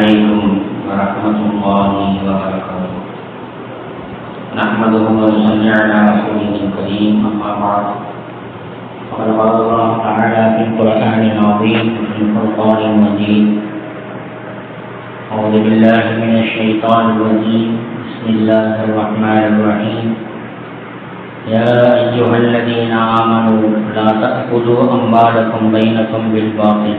عليكم ورحمة الله وبركاته. نحمده ونصلي على رسوله الكريم. أما بعد، فقد قال الله تعالى في القرآن العظيم في الفرقان المجيد: أعوذ بالله من الشيطان الرجيم. بسم الله الرحمن الرحيم. يا أيها الذين آمنوا لا تأكلوا أموالكم بينكم بالباطل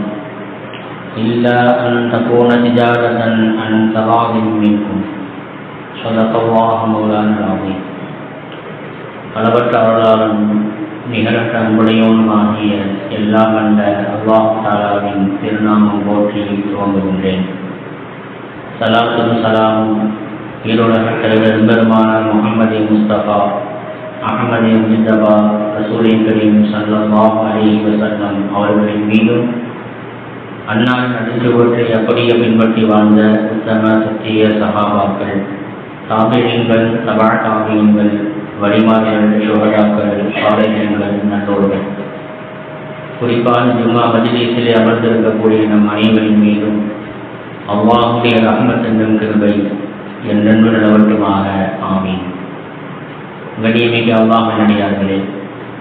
إلا أن تكون تجارة عن تراض منكم. صدق الله مولانا العظيم. அளவற்ற அருளாளன் நிகரற்ற அன்புடையோனுமாகிய எல்லாம் வல்ல அல்லாஹ் தஆலாவின் திருநாமம் போற்றி துவங்குகின்றேன். ஸலாத்தும் ஸலாமும் ஈருலக தலைவர் பெருமானார் முஹம்மது முஸ்தபா அஹ்மது முஜ்தபா ரசூலே கரீம் ஸல்லல்லாஹு அலைஹி வஸல்லம் அவர்களின் மீதும் அன்னாரின் நடிச்சுவற்றை அப்படியே பின்பற்றி வாழ்ந்த உத்தம சத்திய சஹாபாக்கள், தாபிஈன்கள், தபா தாபிஈன்கள், வலிமார்கள், ஷுஹதாக்கள், சாலிஹீன்கள், நல்லோர்கள், குறிப்பாக ஜும்மா மஜ்லிஸிலே அமர்ந்திருக்கக்கூடிய நம் அனைவரின் மீதும் அல்லாஹ்வுடைய ரஹ்மத் என்னும் கிருபை என்றென்று நிலவட்டுமாக. ஆமீன். கண்ணியமிக்க அல்லாஹ் நல்லடியார்களே,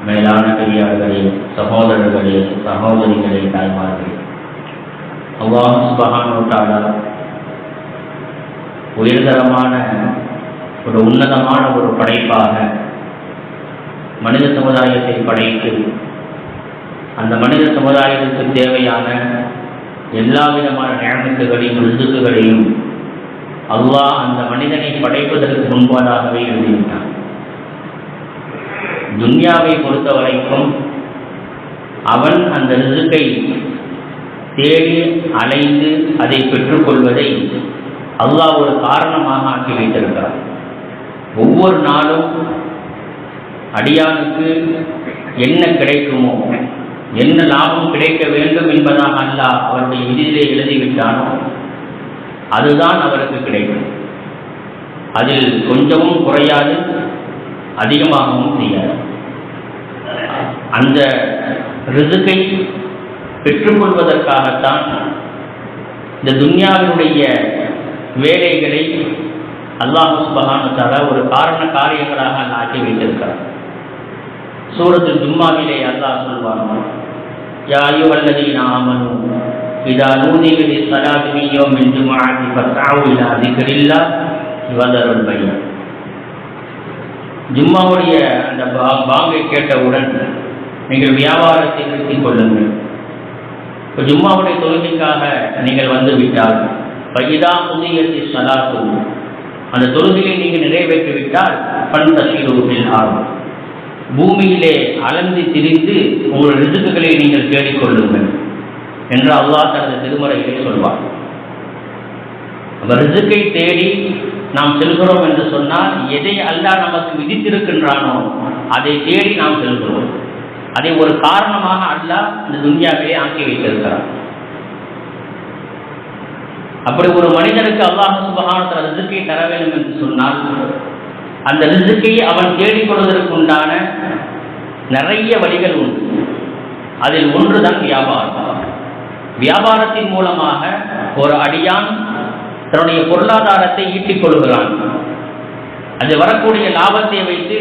மேலான பெரியார்களே, சகோதரர்களே, சகோதரிகளே, தாய்மார்களே, அல்லாஹ் சுப்ஹானஹு வ தஆலா உயர்தரமான ஒரு உன்னதமான ஒரு படைப்பாக மனித சமுதாயத்தை படைத்து அந்த மனித சமுதாயத்திற்கு தேவையான எல்லா விதமான நியமத்துகளையும் ரிஸ்குகளையும் அல்லாஹ் அந்த மனிதனை படைப்பதற்கு முன்பாகவே எழுதிவிட்டான். துன்யாவை பொறுத்த வரைக்கும் அவன் அந்த ரிஸ்கை தேடி அலைந்து அதை பெற்றுக்கொள்வதை அல்லாஹ் ஒரு காரணமாக ஆக்கி வைத்திருக்கிறார். ஒவ்வொரு நாளும் அடியானுக்கு என்ன கிடைக்குமோ, என்ன லாபம் கிடைக்க வேண்டும் என்பதாக அல்லாஹ் அவருடைய விதியிலே எழுதிவிட்டானோ அதுதான் அவருக்கு கிடைக்கும். அதில் கொஞ்சமும் குறையாது, அதிகமாகவும் செய்யாது. அந்த ரிஸ்கை பெற்றுக்கொள்வதற்காகத்தான் இந்த துன்யாவினுடைய வேலைகளை அல்லாஹ் சுப்ஹானஹு வ தஆலா ஒரு காரண காரியங்களாக ஆக்கி வைத்திருக்கிறார். சூரத்துல் ஜும்மாவிலே அல்லாஹ் சொல்வான்: யா அய்யுஹல்லதீன ஆமனூ இதா நூதிய லிஸ்ஸலாத்தி மின் யௌமில் ஜும்ஆத்தி ஃபஸ்அவு இலா திக்ரில்லாஹ் வதருல் பைஅ. ஜும்மாவுடைய அந்த பாங்கை கேட்டவுடன் நீங்கள் வியாபாரத்தை நிறுத்திக் கொள்ளுங்கள். இப்போ ஜும்மாவுடைய தொழுகைக்காக நீங்கள் வந்து விட்டால் பைதா புதியத்தி ஸலாத்து, அந்த தொழுகையை நீங்கள் நிறைவேற்றிவிட்டால் ஃபன்தஷிரு ஃபில் அர்த், பூமியிலே அலந்து திரிந்து உங்கள் ரிஸ்குகளை நீங்கள் தேடிக்கொள்ளுங்கள் என்று அல்லாஹ் தனது திருமறையிலே சொல்வார். அந்த ரிஸ்கை தேடி நாம் செல்கிறோம் என்று சொன்னால் எதை அல்லாஹ் நமக்கு விதித்திருக்கின்றானோ அதை தேடி நாம் செல்கிறோம். அதை ஒரு காரணமாக அல்லாஹ் இந்த துன்யாவிலே ஆக்கி வைத்திருக்கிறார். அப்படி ஒரு மனிதனுக்கு அல்லாஹ் சுப்ஹானஹு வ தஆலா ரிஸ்கை தர வேண்டும் என்று சொன்னால் அந்த ரிஸ்கை அவன் தேடிக்கொள்வதற்குண்டான நிறைய வழிகள் உண்டு. அதில் ஒன்றுதான் வியாபாரம். வியாபாரத்தின் மூலமாக ஒரு அடியான் தன்னுடைய பொருளாதாரத்தை ஈட்டிக் கொள்கிறான். அது வரக்கூடிய லாபத்தை வைத்து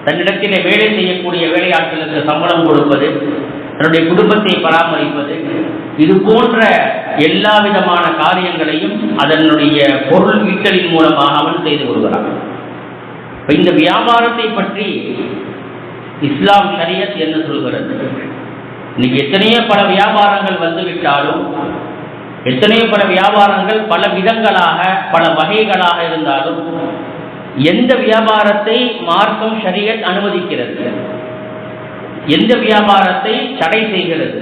தன்னிடத்திலே வேலை செய்யக்கூடிய வேலையாட்களுக்கு சம்பளம் கொடுப்பது, தன்னுடைய குடும்பத்தை பராமரிப்பது, இது போன்ற எல்லா விதமான காரியங்களையும் அதனுடைய பொருள் ஈட்டலின் மூலமாக அவன் செய்து கொள்கிறான். இந்த வியாபாரத்தை பற்றி இஸ்லாம் ஷரியத் என்ன சொல்கிறது? இன்னைக்கு எத்தனையோ பல வியாபாரங்கள் வந்துவிட்டாலும், எத்தனையோ பல வியாபாரங்கள் பல விதங்களாக பல வகைகளாக இருந்தாலும் எந்த வியாபாரத்தை மார்க்கம் ஷரியத் அனுமதிக்கிறது, எந்த வியாபாரத்தை தடை செய்கிறது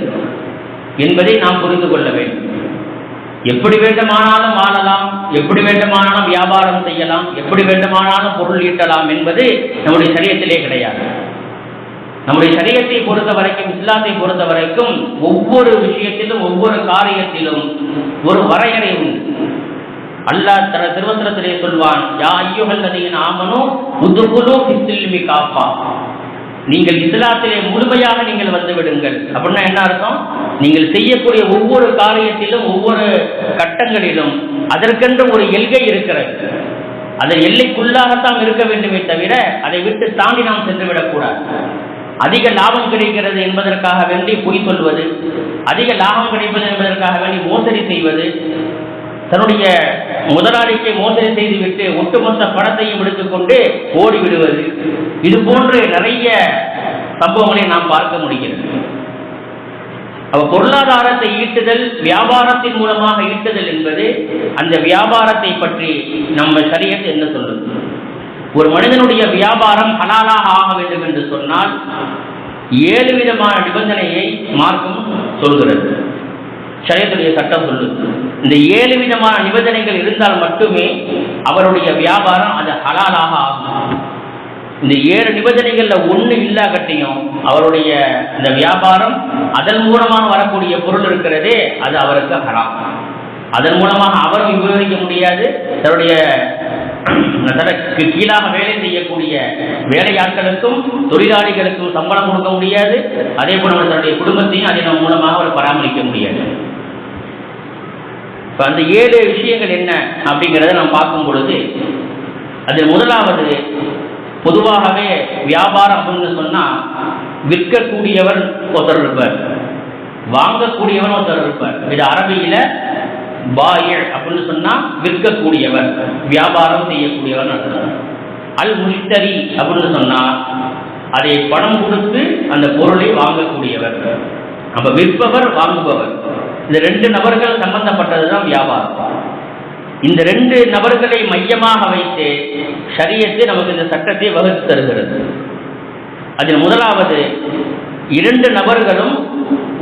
என்பதை நாம் புரிந்து கொள்ள வேண்டும். எப்படி வேண்டுமானாலும் ஆளலாம், எப்படி வேண்டுமானாலும் வியாபாரம் செய்யலாம், எப்படி வேண்டுமானாலும் பொருள் ஈட்டலாம் என்பது நம்முடைய ஷரியத்திலே கிடையாது. நம்முடைய ஷரியத்தை பொறுத்த வரைக்கும், இஸ்லாத்தை பொறுத்த வரைக்கும் ஒவ்வொரு விஷயத்திலும் ஒவ்வொரு காரியத்திலும் ஒரு வரையறை உண்டு. அல்லாஹ் தனது திருவசனத்திலே சொல்வான்: யா அய்யுஹல்லதீன ஆமனூ உத்குலூ ஃபிஸ்ஸில்மி காஃபா. நீங்கள் இஸ்லாத்திலே முழுமையாக நீங்கள் வந்து விடுங்கள். அப்படின்னா என்ன அர்த்தம்? நீங்கள் செய்யக்கூடிய ஒவ்வொரு காரியத்திலும் ஒவ்வொரு கட்டங்களிலும் அதற்கென்று ஒரு எல்கை இருக்கிறது. அந்த எல்லைக்குள்ளாகத்தான் இருக்க வேண்டுமே தவிர அதை விட்டு தாண்டி நாம் சென்றுவிடக்கூடாது. அதிக லாபம் கிடைக்கிறது என்பதற்காக வேண்டி பொய் சொல்வது, அதிக லாபம் கிடைப்பது என்பதற்காக வேண்டி மோசடி செய்வது, தன்னுடைய முதலாளிக்கு மோசடி செய்துவிட்டு ஒட்டுமொத்த பணத்தையும் எடுத்துக்கொண்டு ஓடிவிடுவது, இது போன்று நிறைய சம்பவங்களை நாம் பார்க்க முடிகிறது. பொருளாதாரத்தை ஈட்டுதல், வியாபாரத்தின் மூலமாக ஈட்டுதல் என்பது அந்த வியாபாரத்தை பற்றி நம்ம ஷரியத் என்ன சொல்லுது? ஒரு மனிதனுடைய வியாபாரம் ஹலாலாக ஆக வேண்டும் என்று சொன்னால் 7 விதமான நிபந்தனையை மார்க்கம் சொல்கிறது. ஷரியத்துடைய சட்டம் சொல்லுது. இந்த 7 விதமான நிபந்தனைகள் இருந்தால் மட்டுமே அவருடைய வியாபாரம் அது ஹலாலாக ஆகும். இந்த 7 நிபந்தனைகள்ல ஒன்று இல்லாகட்டியும் அவருடைய இந்த வியாபாரம் அதன் மூலமாக வரக்கூடிய பொருள் இருக்கிறதே அது அவருக்கு ஹராம். அதன் மூலமாக அவரும் உபயோகிக்க முடியாது, தன்னுடைய தனக்கு கீழாக வேலை செய்யக்கூடிய வேலையாட்களுக்கும் தொழிலாளிகளுக்கும் சம்பளம் கொடுக்க முடியாது, அதே போல தன்னுடைய குடும்பத்தையும் அதன் மூலமாக அவர் பராமரிக்க முடியாது. இப்போ அந்த 7 விஷயங்கள் என்ன அப்படிங்கிறத நாம் பார்க்கும் பொழுது, அதில் முதலாவது, பொதுவாகவே வியாபாரம் அப்படின்னு சொன்னால் விற்கக்கூடியவர் ஒருத்தர் இருப்பார், வாங்கக்கூடியவர் ஒருத்தர் இருப்பார். இது அரபியில் பாயிர் அப்படின்னு சொன்னால் விற்கக்கூடியவர், வியாபாரம் செய்யக்கூடியவர் அர்த்தம். அல் முஷ்தரி அப்படின்னு சொன்னால் அதை பணம் கொடுத்து அந்த பொருளை வாங்கக்கூடியவர். அப்போ விற்பவர் வாங்குபவர், இந்த 2 நபர்கள் சம்பந்தப்பட்டது தான் வியாபாரம். இந்த 2 நபர்களை மையமாக வைத்து ஷரியத்து நமக்கு இந்த சட்டத்தை வகுத்து தருகிறது. அதில் முதலாவது, 2 நபர்களும்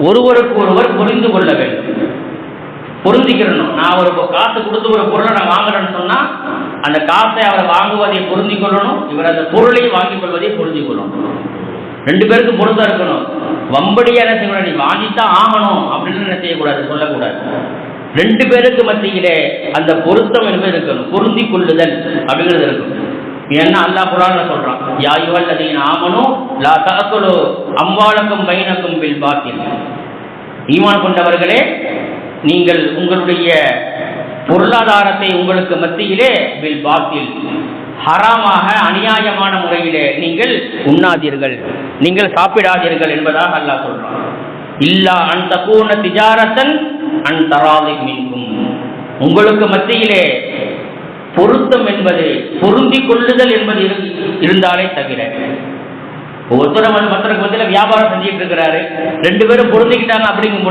ஒருவருக்கு ஒருவர் புரிந்து கொள்ள வேண்டும், பொருந்திக்கிறணும். நான் ஒரு காசு கொடுத்து ஒரு பொருளை நான் வாங்குறேன்னு சொன்னால் அந்த காசை அவர் வாங்குவதை பொருந்தி கொள்ளணும், இவர் அந்த பொருளை வாங்கிக் கொள்வதை பொருந்தி கொள்ளணும். 2 பேருக்கு பொருத்தம் இருக்கணும். வம்படியாக என்ன செய்யக்கூடாது, நீ வாங்கித்தான் ஆகணும் அப்படின்னு என்ன செய்யக்கூடாது, சொல்லக்கூடாது. 2 பேருக்கு மத்தியிலே அந்த பொருத்தம் என்பது இருக்கணும், பொருந்தி கொள்ளுதல் அப்படிங்கிறது இருக்கும். ஏன்னா அல்லாஹ் குர்ஆன்ல சொல்றான், யா அய்யுஹல்லதீன ஆமனூ லா தஅகுலு அம்வாலக்கும் பைனக்கும் பில் பாத்தில். ஈமான் கொண்டவர்களே, நீங்கள் உங்களுடைய பொருளாதாரத்தை உங்களுக்கு மத்தியிலே பில் பாத்தில், ஹராமாக அநியாயமான முறையிலே நீங்கள் உண்ணாதீர்கள், நீங்கள் சாப்பிடாதீர்கள் என்பதாக அல்லாஹ் சொல்றான். இல்லா அன் தகூன திஜாரத்தன் அன் தராதி மின்கும், உங்களுக்கு மத்தியிலே பொருத்தம் என்பது, பொருந்தி கொள்ளுதல் என்பது இருந்தாலே தவிர. ஒருத்தர் மற்றவருக்கு மத்தியில் வியாபாரம் செஞ்சுட்டு இருக்கிறாரு, 2 பேரும் பொருந்திக்கிட்டாங்க அப்படிங்கும்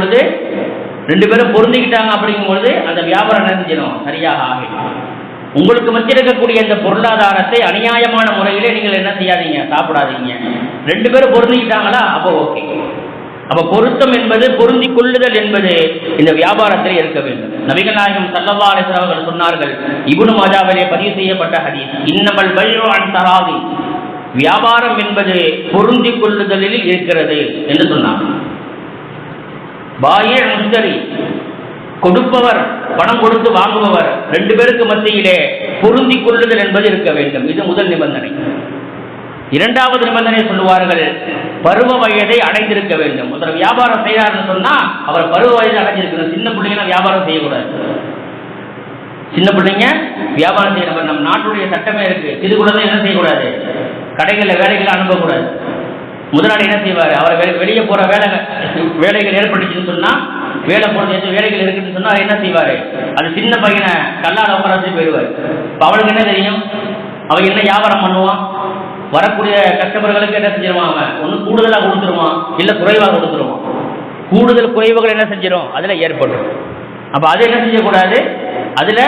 பொழுது அந்த வியாபாரம் என்ன செஞ்சணும், சரியாக ஆகிடும். உங்களுக்கு மத்தியில் இருக்கக்கூடிய இந்த பொருளாதாரத்தை அநியாயமான முறையிலே நீங்கள் என்ன செய்யாதீங்க, சாப்பிடாதீங்க. 2 பேரும் பொருந்திக்கிட்டாங்களா, அப்போ ஓகே. அப்ப பொருத்தம் என்பது, பொருந்தி கொள்ளுதல் என்பது இந்த வியாபாரத்தில் இருக்க வேண்டும். நபிகள் நாயகம் ஸல்லல்லாஹு அலைஹி வஸல்லம் அவர்கள் சொன்னார்கள், இப்னு மாஜாவிலே பதிவு செய்யப்பட்ட ஹதீஸ், இன்னமல் பைஉ அன் தராதி, வியாபாரம் என்பது பொருந்தி கொள்ளுதலில் இருக்கிறது என்று சொன்னார். பாயிர் முஷ்தரி, கொடுப்பவர் பணம் கொடுத்து வாங்குபவர், 2 பேருக்கு மத்தியிலே பொருந்தி கொள்ளுதல் என்பது இருக்க வேண்டும். இது முதல் நிபந்தனை. 2வது நிபந்தனை சொல்லுவார்கள், பருவ வயதை அடைந்திருக்க வேண்டும். ஒருத்தர் வியாபாரம் செய்யறாருன்னு சொன்னா அவர் பருவ வயதை அடைஞ்சிருக்கணும். சின்ன பிள்ளைங்க வியாபாரம் செய்யக்கூடாது. சின்ன பிள்ளைங்க வியாபாரம் செய்யணும். நம்ம நாட்டுடைய சட்டமே இருக்கு, இது கூட என்ன செய்யக்கூடாது, கடைகளில் வேலைகளை அனுப்பக்கூடாது. முதலாளி என்ன செய்வார், அவர் வெளியே போற வேலைகள் ஏற்பட்டுச்சுன்னு சொன்னா, வேலை போறது வேலைகள் இருக்குன்னு சொன்னா என்ன செய்வாரு, அது சின்ன பையனை கல்லால் உட்கார வச்சு போயிடுவார். இப்போ அவளுக்கு என்ன தெரியும், அவன் என்ன வியாபாரம் பண்ணுவான், வரக்கூடிய கஸ்டமர்களுக்கு என்ன செஞ்சிருவான், அவன் ஒன்று கூடுதலாக கொடுத்துருவான், இல்லை குறைவாக கொடுத்துருவான். கூடுதல் குறைவுகள் என்ன செஞ்சிடும், அதில் ஏற்படும். அப்போ அது என்ன செய்யக்கூடாது, அதில்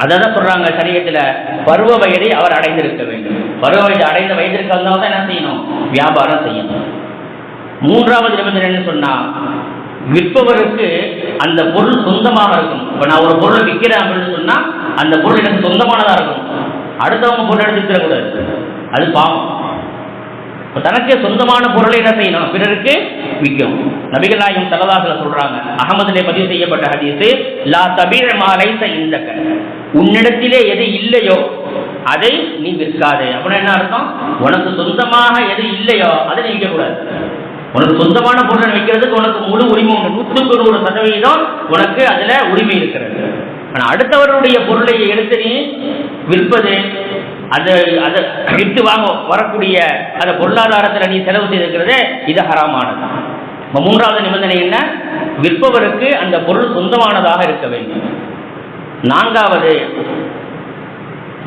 அதான் சொல்றாங்க சரியத்தில், பருவ வயதை அவர் அடைந்திருக்க வேண்டும். பருவ வயது அடைந்த வயதிற்கு வந்தால் தான் என்ன செய்யணும், வியாபாரம் செய்யணும். 3வது நிபந்தனை என்ன சொன்னா, விற்பவருக்கு அந்த பொருள் சொந்தமாக இருக்கும். இப்போ நான் ஒரு பொருளை விற்கிறேன் அப்படின்னு சொன்னா அந்த பொருள் எனக்கு சொந்தமானதாக இருக்கும். அடுத்தவங்க பொருள் எடுத்து விற்கக்கூடாது, அது பாவம். தனக்கே சொந்தமான பொருளை என்ன செய்யணும், பிறருக்கு விற்கும். நபிகள் நாயகம் ஸல்லல்லாஹு அலைஹி வஸல்லம் சொல்றாங்க, அஹமதிலே பதிவு செய்யப்பட்ட ஹதீஸ், லா தபீஅ மா லைஸ இந்தக, உன்னிடத்திலே எது இல்லையோ அதை நீ விற்காதே. அப்படின்னா என்ன அர்த்தம்? உனக்கு சொந்தமாக எது இல்லையோ அதை நீ விற்கக்கூடாது. உனக்கு சொந்தமான பொருளை வைக்கிறதுக்கு உனக்கு முழு உரிமை உண்டு. 100% உனக்கு அதுல உரிமை இருக்கிறது. ஆனா அடுத்தவருடைய பொருளை எடுத்து நீ விற்பது, அதை விட்டு வாங்க வரக்கூடிய அந்த பொருளாதாரத்தில் நீ செலவு செய்திருக்கிறது, இது ஹராமானது. மூன்றாவது நிபந்தனை என்ன? விற்பவருக்கு அந்த பொருள் சொந்தமானதாக இருக்க வேண்டும். நான்காவது,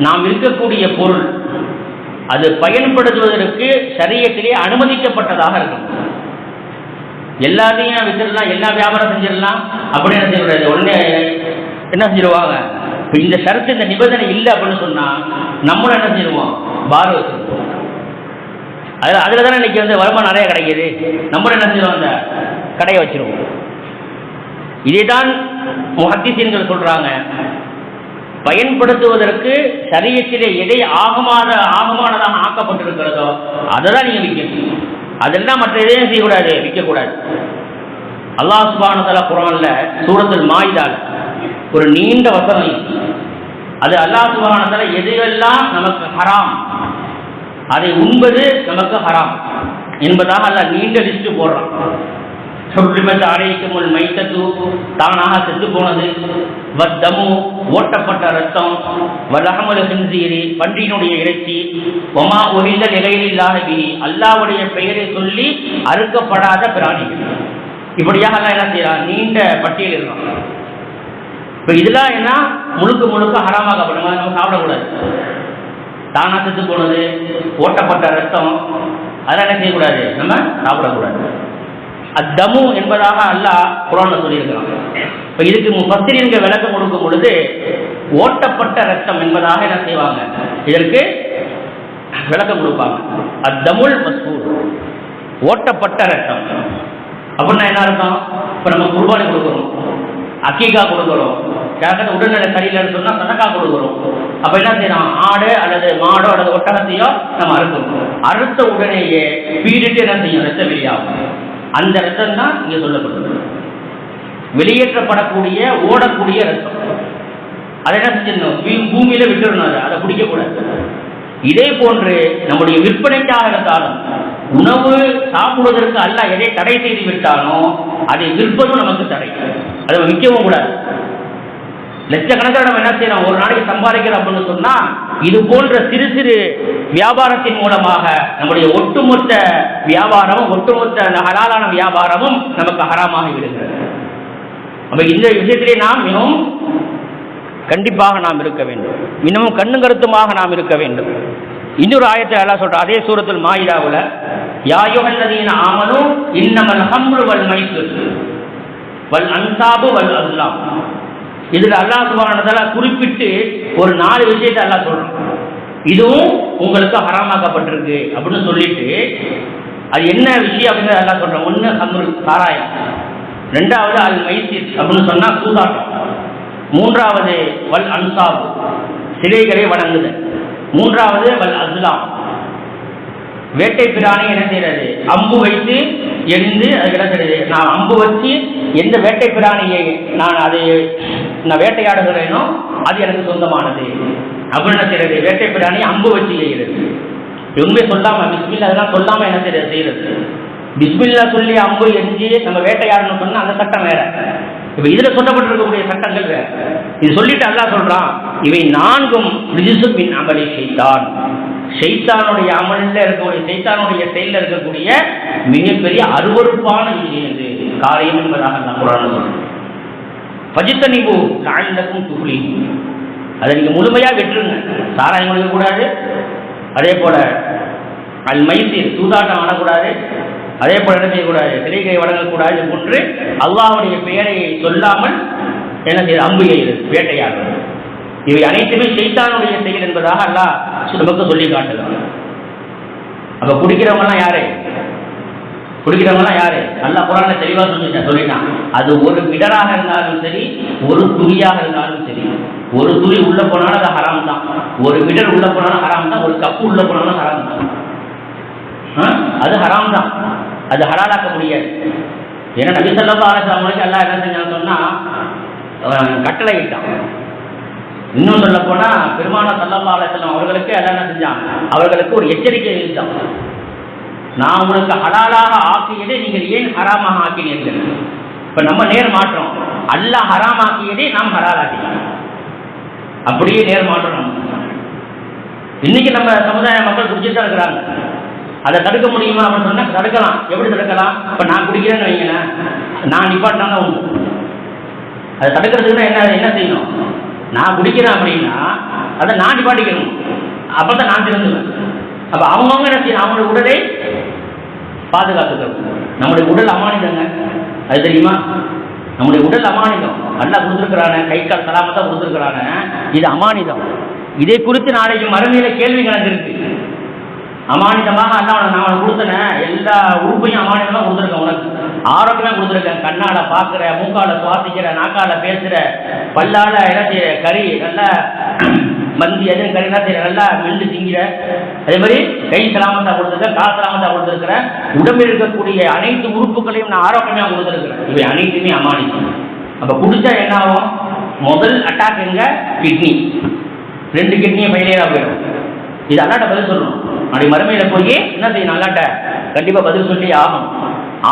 நாம் விற்கக்கூடிய பொருள் அது பயன்படுத்துவதற்கு ஷரியத்திலே அனுமதிக்கப்பட்டதாக இருக்கும். எல்லாத்தையும் வித்துடலாம், எல்லா வியாபாரம் செஞ்சிடலாம் அப்படின்னு என்ன செய்யக்கூடாது. உடனே என்ன செஞ்சிருவாங்க, இந்த ஷரத்து இந்த நிபந்தனை இல்லை அப்படின்னு சொன்னா நம்மளும் என்ன செஞ்சிருவோம், பார் வச்சிருப்போம். அதுல தானே இன்னைக்கு வருமானம் நிறைய கிடைக்கிது. நம்மளும் என்ன செஞ்சிருவோம், அந்த கடையை வச்சிருவோம். இதைதான் முஹத்திஸீன்கள் சொல்றாங்க, பயன்படுத்துவதற்கு ஷரியத்திலே எதை ஆகமானதாக ஆக்கப்பட்டிருக்கிறதோ அதை தான் நீங்க விற்கணும். அதெல்லாம் மற்ற எதையும் செய்யக்கூடாது, விற்கக்கூடாது. அல்லாஹ் சுப்ஹானஹு வ தஆலா குர்ஆன்ல சூரத்துல் மாயிதால ஒரு நீண்ட வசனம், அது அல்லாஹ் சுப்ஹானஹு வ தஆலா எதுவெல்லாம் நமக்கு ஹராம், அதை உண்பது நமக்கு ஹராம் என்பதாக அல்லாஹ் நீண்ட லிஸ்ட் போடுறான். ஹுர்ரிமத் அலைக்குமுல் மைத்தத்து, தானாக செத்து போனது, வத்தமு ஓட்டப்பட்ட ரத்தம், வலஹமுல் ஹின்ஸீரி பன்றியினுடைய இறைச்சி, வமா உஹில்ல லிகைரில்லாஹி பிஹி அல்லாஹ்வுடைய பெயரை சொல்லி அறுக்கப்படாத பிராணிகள். இப்படியாக எல்லாம் என்ன செய்யறான், நீண்ட பட்டியல் இருக்கான். இப்போ இதெல்லாம் என்ன முழுக்க ஹராமாகப்படுமா, நம்ம சாப்பிடக்கூடாது. தானா செத்து போனது, ஓட்டப்பட்ட ரத்தம், அதெல்லாம் என்ன செய்யக்கூடாது, நம்ம சாப்பிடக்கூடாது. அத்தமு என்பதாக அல்லாஹ் குர்ஆன்ல சொல்லியிருக்கிறான். இப்போ இதுக்கு முஃபஸ்ஸிரீன்கள் விளக்கம் கொடுக்கும் பொழுது ஓட்டப்பட்ட ரத்தம் என்பதாக என்ன செய்வாங்க, இதற்கு விளக்கம் கொடுப்பாங்க. அத்தமுல் மஸ்ஃபூர், ஓட்டப்பட்ட ரத்தம் அப்படின்னா என்ன அர்த்தம்? இப்போ நம்ம குர்பானி கொடுக்குறோம், அக்கீகா கொடுக்குறோம், யாருக்காவது உடல்நிலை சரியில்லைன்னு சொன்னால் சதக்கா கொடுக்குறோம். அப்போ என்ன செய்யணும், ஆடு அல்லது மாடோ அல்லது ஒட்டகத்தையோ நம்ம அறுக்கணும். அறுத்த உடனேயே பீடிட்டு என்ன செய்யும், ரத்தம் வெளியாகும். அந்த ரத்தம் தான் இங்கே சொல்லப்படுது, வெளியேற்றப்படக்கூடிய ஓடக்கூடிய ரத்தம். அதை என்ன செஞ்சிடணும், பூமியில விட்டுடணும், அதை குடிக்கக்கூடாது. இதே போன்று நம்முடைய விற்பனைக்காக இருந்தாலும் உணவு சாப்பிடுவதற்கு அல்லாஹ் எதை தடை செய்து விட்டானோ அதை விற்பதும் நமக்கு தடை, அதை விற்கவும் கூடாது. லட்சக்கணக்கில் நம்ம என்ன செய்யறோம், ஒரு நாளைக்கு சம்பாதிக்கிறோம் அப்படின்னு சொன்னா இது போன்ற சிறு சிறு வியாபாரத்தின் மூலமாக நம்முடைய ஒட்டுமொத்த வியாபாரமும் ஒட்டுமொத்த ஹலாலான வியாபாரமும் நமக்கு ஹராமாக விடுகிறது. அப்ப இந்த விஷயத்திலே நாம் மிகவும் கண்டிப்பாக நாம் இருக்க வேண்டும், மிகவும் கண்ணும் கருத்துமாக நாம் இருக்க வேண்டும். இன்னொரு ஆயத்தை அல்லாஹ் சொல்ற, அதே சூரத்துல் மாயிதாவுல, யா அய்யுஹல்லதீன ஆமனூ இன்னமல் ஹம்ரு வல் மைஸிர் வல் அன்சாபு வல் அஸ்லாம். இதுல அல்லாஹ் சுப்ஹானஹு வ தஆலா குறிப்பிட்டு ஒரு 4 விஷயத்தை அல்லாஹ் சொல்றான். இதுவும் உங்களுக்கு ஹராமாக்கப்பட்டிருக்கு அப்படின்னு சொல்லிட்டு அது என்ன விஷயம் அப்படின்னு அல்லாஹ் சொல்றான். ஒன்று ஹம்ரு, சாராயம். ரெண்டாவது அல் மைஸிர் அப்படின்னு சொன்னா சூதாட்டம். மூன்றாவது வல் அன்சாப், சிலைகளை வணங்குதல். மூன்றாவது வல் அஸ்லாம், வேட்டை பிராணி என்ன செய்யறது, அம்பு வைத்து எரிந்து அது கிடக்கிறது. நான் அம்பு வச்சு எந்த வேட்டை பிராணியை நான் வேட்டையாடுகிறேனோ அது எனக்கு சொந்தமானது அப்படின்னு என்ன செய்யறது, வேட்டை பிராணி அம்பு வச்சு செய்கிறது. எங்குமே சொல்லாம பிஸ்மில்லா அதெல்லாம் சொல்லாம என்ன செய்யறது, பிஸ்மில்லா சொல்லி அம்பு எரிஞ்சு நம்ம வேட்டையாடணும் சொன்னா அந்த சட்டம் வேற. இப்ப இதுல சொல்லப்பட்டிருக்கக்கூடிய சட்டங்கள் வேற. இது சொல்லிட்டு அல்லாஹ் சொல்றான், இவை 4ம் ரிஜ்ஸு மின் அமலி ஷைத்தான், ஷைத்தானுடைய அமல்ல இருக்கக்கூடிய ஷைத்தானுடைய செயல்ல இருக்கக்கூடிய மிகப்பெரிய அருவருப்பான விஷயம் இது காரியம் என்பதாக நான் குர்ஆன்ல சொல்றேன். ஃபஜ்தனிபு லஅல்லக்கும் துஃப்லிஹூன், அதை நீங்க முழுமையா வெற்றுங்க. சாராயம் குடிக்க கூடாது, அதே போல அல் மைஸிர் சூதாட்டம் ஆடக்கூடாது, அதே போல என்ன செய்யக்கூடாது, சிலைகளை வழங்கக்கூடாது. போன்று அல்லாஹ்வுடைய பெயரை சொல்லாமல் என்ன செய்ய, அம்பு எய்கிறது, வேட்டையாடுறது, இவை அனைத்துமே ஷைத்தானுடைய செயல் என்பதாக அல்லாஹ் நமக்கு சொல்லி காட்டுகிறான். அப்ப குடிக்கிறவங்கலாம் யாரு, அல்லாஹ் குர்ஆன்ல தெளிவா சொல்லிட்டான். அது ஒரு விடராக இருந்தாலும் சரி, ஒரு துளியாக இருந்தாலும் சரி. ஒரு துளி உள்ள போனாலும் அது ஹராம் தான், ஒரு விடர் உள்ள போனாலும் ஹராம் தான், ஒரு கப்பு உள்ள போனாலும் ஹராம் தான். அது ஹராம் தான், அது ஹலாலாக்க முடியாது. ஏன்னா நபி ஸல்லல்லாஹு அலைஹி வஸல்லம் அல்லாஹ் என்ன செஞ்சான்னு சொன்னா கட்டளை இட்டான், இன்னும் சொல்ல போனா பெருமானார் ஸல்லல்லாஹு அலைஹி வஸல்லம் அவர்களுக்கு எல்லாம் என்ன செஞ்சான், அவர்களுக்கு ஒரு எச்சரிக்கை எழுதிட்டான். நான் உங்களுக்கு ஹலாலாக ஆக்கியதை நீங்கள் ஏன் ஹராமாக ஆக்கினீர்கள்? இப்ப நம்ம நேர் மாற்றோம், அல்லாஹ் ஹராம் ஆக்கியதை நாம் ஹலால் ஆக்கினோம், அப்படியே நேர் மாற்றணும். இன்னைக்கு நம்ம சமுதாய மக்கள் குடிச்சுட்டு தான் இருக்கிறாங்க. அதை தடுக்க முடியுமா அப்படின்னு சொன்னா தடுக்கலாம். எப்படி தடுக்கலாம்? இப்ப நான் குடிக்கிறேன்னு வைங்களேன், நான் நிப்பாட்டினா தான் உண்டு. அதை தடுக்கிறதுக்குன்னா என்ன செய்யணும்? நான் குடிக்கிறேன் அப்படின்னா அதை நான் நிப்பாட்டிக்கணும், அப்பதான் நான் திருந்துவேன். அப்ப அவங்கவுங்க என்ன செய்யணும்? அவங்களுடைய உடலை பாதுகாத்துக்கணும். நம்முடைய உடல் அமானிதங்க, அது தெரியுமா? நம்முடைய உடல் அமானிதம். நல்லா கொடுத்துருக்கிறான, கை கால் சலாமத்தா கொடுத்துருக்கிறான, இது அமானிதம். இதை குறித்து நாளைக்கு மறுமையில கேள்வி கணக்கு இருக்கு. அமானிதமாக அல்ல நான் கொடுத்தன எல்லா உறுப்பையும் அமானிதமா கொடுத்துருக்கேன், உனக்கு ஆரோக்கியமா கொடுத்துருக்கேன். கண்ணால பாக்குற, மூக்கால சுவாசிக்கிற, நாக்கால பேசுற, பல்லால என்ன செய்யற, கறி நல்லா மந்தி எதுவும் கறி என்ன செய்யற, நல்லா மென்று திங்கிற, அதே மாதிரி கை சலாமத்தா கொடுத்துருக்கேன், கால் சலாமத்தா கொடுத்துருக்கிறேன். உடம்பில் இருக்கக்கூடிய அனைத்து உறுப்புகளையும் நான் ஆரோக்கியமா கொடுத்துருக்கிறேன். இவை அனைத்துமே அமானிதம். அப்ப குடிச்சா என்ன ஆகும்? முதல் அட்டாக் எங்க? கிட்னி. 2 கிட்னியை ஃபெயிலியரா போயிடும். இது அல்லாட்ட பதில் சொல்லணும். அப்படி மறுமையில போய் என்ன செய்யணும்? அல்லாட்ட கண்டிப்பா பதில் சொல்லி ஆகும்.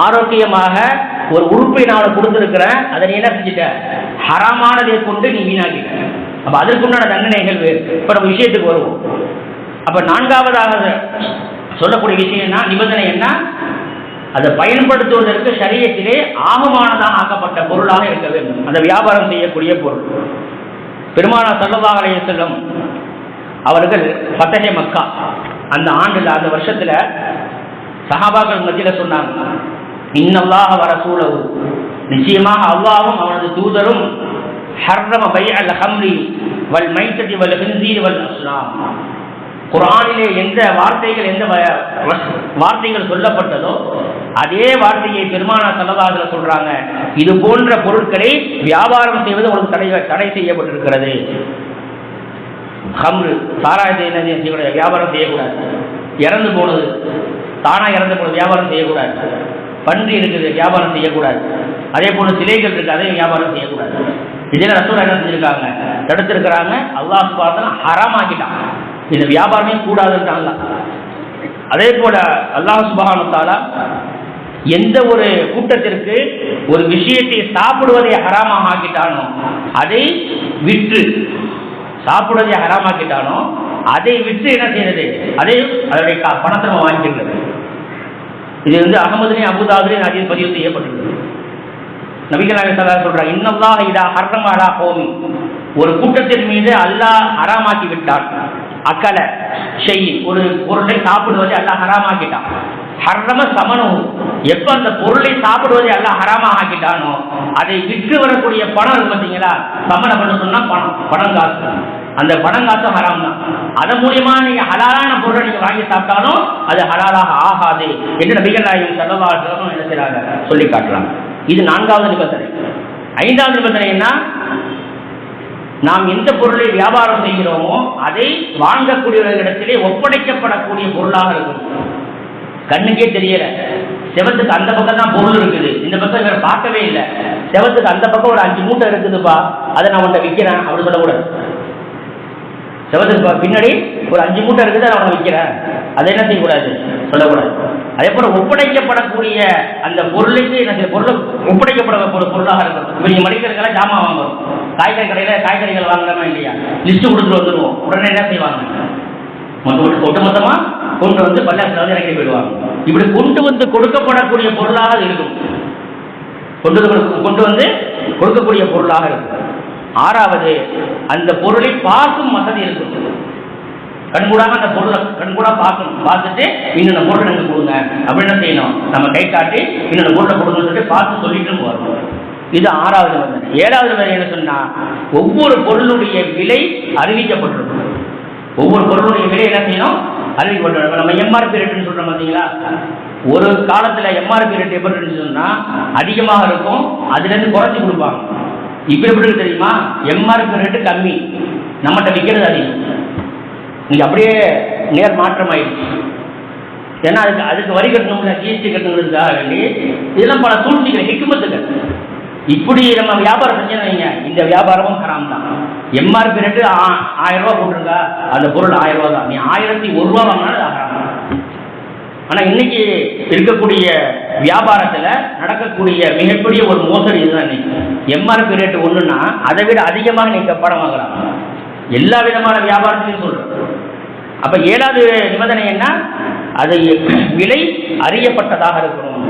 ஆரோக்கியமாக ஒரு உறுப்பை நான் கொடுத்திருக்கிறேன், அதை நீ என்ன செஞ்சுட்ட? ஹராமானதை கொண்டு நீ வீணாக்கிட்ட. அப்ப அதற்குண்டான தண்டனைகள் வேறு. இப்ப நம்ம விஷயத்துக்கு வருவோம். அப்ப 4வதாக சொல்லக்கூடிய விஷயம் என்ன? நிபந்தனை என்ன? அதை பயன்படுத்துவதற்கு ஷரியத்திலே ஆகமானதாக ஆக்கப்பட்ட பொருளாக இருக்க வேண்டும். அந்த வியாபாரம் செய்யக்கூடிய பொருள். பெருமானார் ஸல்லல்லாஹு அலைஹி வஸல்லம் அவர்கள் ஃபத்ஹே மக்கா அந்த ஆண்டுல, அந்த வருஷத்துல சஹாபாக்கள் மத்தியில சொன்னாங்க, இன்னல்லாஹ வ ரசூலுஹு, நிச்சயமாக அல்லாஹ்வும் அவனது தூதரும் ஹர்ரம பைஅல் ஹம்ரி வல் மைத்ததி வல் ஹின்ஸீர் வல் அஸ்லாம், குர்ஆனிலே எந்த வார்த்தைகள் சொல்லப்பட்டதோ அதே வார்த்தையை பெருமானார் ஸல்லல்லாஹு அலைஹி வஸல்லம் சொல்றாங்க, இது போன்ற பொருட்களை வியாபாரம் செய்வது உங்களுக்கு தடை செய்யப்பட்டிருக்கிறது. ஹம்ரு, சாராயத்தை என்ன செய்யக்கூடாது, வியாபாரம் செய்யக்கூடாது. இறந்து போனது, தானா இறந்து போனது வியாபாரம் செய்யக்கூடாது. பன்றி இருக்குது, வியாபாரம் செய்யக்கூடாது. அதே போல சிலைகள் இருக்கு, அதையும் வியாபாரம் செய்யக்கூடாது. இதில் ரசூல் என்ன செஞ்சிருக்காங்க? தடுத்திருக்கிறாங்க. அல்லாஹ் சுப்ஹானஹு வ தஆலா ஹராமாக்கிட்டான். இந்த வியாபாரமே கூடாதுன்றாங்க. அதே போல அல்லாஹ் சுப்ஹானஹு வ தஆலா எந்த ஒரு கூட்டத்திற்கு ஒரு விஷயத்தை சாப்பிடுவதை ஹராமாக ஆக்கிட்டானோ அதை விற்று, சாப்பிடுவதை ஹராமாக்கிட்டானோ அதை விற்று என்ன செய்யறது? அதை அதனுடைய பணத்தை நம்ம வாங்கிக்கிறது. இது அகமதுலையும் அபூதாவுலையும் அதில் பதிவு செய்யப்பட்டிருக்கு. நபிகள் நாயகம் ஸல்லல்லாஹு அலைஹி வஸல்லம் சொல்றாங்க, இன்னல்லாஹ இதா ஹர்ரம அலா கௌமி, ஒரு கூட்டத்தின் மீது அல்லாஹ் ஹராமாக்கி விட்டான். அக்கல ஷை, ஒரு பொருளை சாப்பிடுவதை அல்லாஹ் ஹராமாக்கிட்டான். ஹர்ரம சமனு, எப்ப அந்த பொருளை சாப்பிடுவதை அல்லாஹ் ஹராமாக ஆக்கிட்டானோ அதை விற்று வரக்கூடிய பணம் இருக்கு பார்த்தீங்களா, சமன பண்ண சொன்னா பணம் காசு, அந்த பணம் காசும் ஹராம் தான். அதன் மூலியமா நீங்க ஹலாலான பொருளை நீங்க வாங்கி சாப்பிட்டாலும் அது ஹலாலாக ஆகாது என்று நபிகள் நாயகம் ஸல்லல்லாஹு அலைஹி வஸல்லம் என்ன செய்றாங்க? சொல்லி காட்டுறாங்க. இது 4வது நிபந்தனை. 5வது நிபந்தனை என்ன? நாம் எந்த பொருளை வியாபாரம் செய்கிறோமோ அதை வாங்கக்கூடியவர்களிடத்திலே ஒப்படைக்கப்படக்கூடிய பொருளாக இருக்கும். கண்ணுக்கே தெரியல, செவத்துக்கு அந்த பக்கம் தான் பொருள் இருக்குது, இந்த பக்கம் இவரை பார்க்கவே இல்லை, செவத்துக்கு அந்த பக்கம் ஒரு 5 மூட்டை இருக்குதுப்பா, அதை நான் உன்னை விற்கிறேன் அப்படி சொல்லக்கூடாது. செவத்துக்கு பின்னாடி ஒரு 5 மூட்டை இருக்குது, அதை அவனை விற்கிறேன், அதை என்ன செய்யக்கூடாது? சொல்லக்கூடாது. அதே போல ஒப்படைக்கப்படக்கூடிய அந்த பொருளுக்கு என்ன பொருள் ஒப்படைக்கப்பட பொருளாக இருக்கும். இப்போ நீங்கள் மளிகைக்கெல்லாம் ஜாமான் வாங்குறோம், காய்கறி கடையில் காய்கறிகள் வாங்கலாமா இல்லையா, லிஸ்ட்டு கொடுத்துட்டு வந்துடுவோம். உடனே என்ன செய்வாங்க? ஒட்டுமொத்தமா கொண்டு வந்து பள்ளியாசல இறக்கி போயிடுவாங்க. இப்படி கொண்டு வந்து கொடுக்கப்படக்கூடிய பொருளாக இருக்கும், கொண்டு வந்து கொடுக்கக்கூடிய பொருளாக இருக்கும். 6வது, அந்த பொருளை பார்க்கும் வசதி இருக்கும். கண்கூடாக அந்த பொருளை கண்கூடா பார்க்கணும், பார்த்துட்டு இன்னொரு பொருளை எனக்கு கொடுங்க அப்படின்னு செய்யணும். நம்ம கை காட்டி இன்னொரு பொருளை கொடுங்கன்னு சொல்லிட்டு பார்த்து சொல்லிட்டு வரணும். இது 6வது நிபந்தனை. 7வது நிபந்தனை என்ன சொன்னா, ஒவ்வொரு பொருளுடைய விலை அறிவிக்கப்பட்டிருக்கும். ஒவ்வொரு பொருளுடைய விலை என்ன செய்யணும்? அறிவிக்கப்பட்டிருக்கும். நம்ம எம்ஆர்பி ரேட்டுன்னு சொல்றோம் பார்த்தீங்களா, ஒரு காலத்துல எம்ஆர்பி ரேட் எப்படி இருந்துச்சுன்னா அதிகமாக இருக்கும், அதுல இருந்து குறைச்சி கொடுப்பாங்க. இப்ப எப்படி இருக்கு தெரியுமா? எம்ஆர்பி ரேட்டு கம்மி, நம்மகிட்ட விற்கிறது அதிகம். நீங்க அப்படியே நேர் மாற்றம் ஆயிடுச்சு. ஏன்னா அதுக்கு வரி கட்டணும், ஜிஎஸ்டி கட்டணுங்கிறதுக்காக வேண்டி இதெல்லாம் பல சூழ்ச்சிகள், ஹிக்மத்துகள். இப்படி நம்ம வியாபாரம் செஞ்சோன்னு வைங்க, இந்த வியாபாரமும் ஹராம் தான். எம்ஆர்பி ரேட்டு 1000 ரூபா போட்டிருக்கா, அந்த பொருள் 1000 ரூபா தான். நீ 1001 ரூபா வாங்கினாலும் ஆகலாம். ஆனால் இன்னைக்கு இருக்கக்கூடிய வியாபாரத்தில் நடக்கக்கூடிய மிகப்பெரிய ஒரு மோசடி இதுதான். இன்னைக்கு எம்ஆர்பி ரேட்டு ஒன்றுன்னா அதை விட அதிகமாக நீங்கள் பணம் வாங்கலாம். எல்லா விதமான வியாபாரத்திலையும் சொல்கிறோம். அப்போ 7வது நிபந்தனை என்ன? அது விலை அறியப்பட்டதாக இருக்கணும்.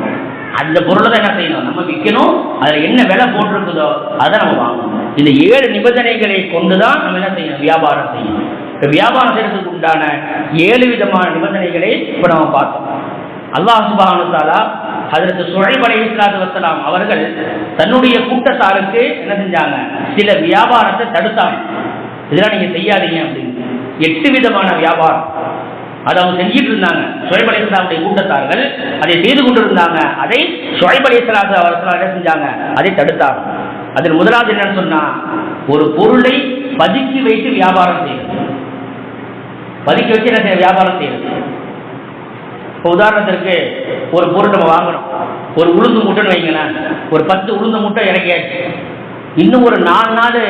அந்த பொருளை தான் என்ன செய்யணும், நம்ம விற்கணும். அதில் என்ன விலை போட்டிருக்குதோ அதை நம்ம வாங்கணும். இந்த 7 நிபந்தனைகளை கொண்டு தான் நம்ம என்ன செய்யணும், வியாபாரம் செய்யணும். இப்போ வியாபாரம் செய்யறதுக்கு உண்டான 7 விதமான நிபந்தனைகளை இப்போ நம்ம பார்த்தோம். அல்லாஹ் சுப்ஹானஹு வ தஆலா ஹஜ்ரத் ஷுஐப் அலைஹிஸ்ஸலாத்து வஸ்ஸலாம் அவர்கள் தன்னுடைய கூட்டத்தாருக்கு என்ன செஞ்சாங்க, சில வியாபாரத்தை தடுத்தாங்க. இதெல்லாம் நீங்கள் செய்யாதீங்க அப்படின்னு. 8 விதமான வியாபாரம் அதை அவங்க செஞ்சிட்டு இருந்தாங்க. ஷுஐப் அலைஹிஸ்ஸலாமுடைய கூட்டத்தார்கள் அதை செய்து கொண்டிருந்தாங்க. அதை ஷுஐப் அலைஹிஸ்ஸலாத்து அவர்கள் என்ன செஞ்சாங்க, அதை தடுத்தாங்க. அதில் முதலாவது என்னன்னு சொன்னா, ஒரு பொருளை பதுக்கி வைத்து வியாபாரம் செய்யறது. பதுக்கி வச்சு என்ன செய்ய, வியாபாரம் செய்யறது. இப்போ உதாரணத்திற்கு ஒரு பொருள் நம்ம வாங்கணும், ஒரு உளுந்து மூட்டைன்னு வைங்களேன். ஒரு 10 உளுந்து மூட்டை இறக்கியாச்சு. இன்னும் ஒரு 4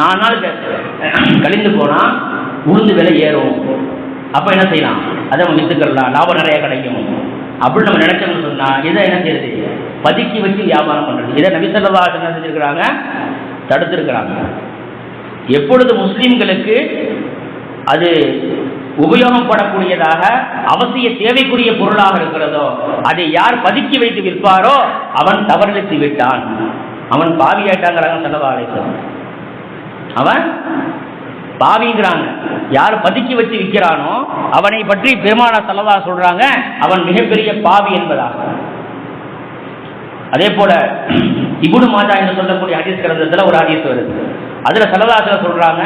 நாள் கழிந்து போனால் உளுந்து விலை ஏறும். அப்போ என்ன செய்யலாம், அதை நம்ம விற்றுக்கலாம், லாபம் நிறைய கிடைக்கும் அப்படின்னு நம்ம நினைச்சோம்னு சொன்னால் இதை என்ன செய்யறது, பதுக்கி வச்சு வியாபாரம் பண்ணுறது. இதை நபி ஸல்லல்லாஹு அலைஹி வஸல்லம் செஞ்சிருக்கிறாங்க, தடுத்திருக்கிறாங்க. எப்பொழுது முஸ்லீம்களுக்கு அது உபயோகப்படக்கூடியதாக அவசிய தேவைக்குரிய பொருளாக இருக்கிறதோ அதை யார் பதுக்கி வைத்து விற்பாரோ அவன் தவறிழைத்து விட்டான், அவன் பாவியாட்டாங்கிறாங்க ஸல்லல்லாஹு அலைஹி வஸல்லம். அவன் பாவிங்கிறாங்க. யார் பதுக்கி வச்சு விற்கிறானோ அவனை பற்றி பெருமானார் ஸல்லல்லாஹு அலைஹி வஸல்லம் சொல்றாங்க, அவன் மிகப்பெரிய பாவி என்பதாக. அதே போல இப்னு மாஜா என்று சொல்லக்கூடிய ஹதீஸ் கிரந்தத்தில் ஒரு ஹதீஸ் வருது. அதில் ஸல்லல்லாஹு அலைஹி வஸல்லம் சொல்றாங்க,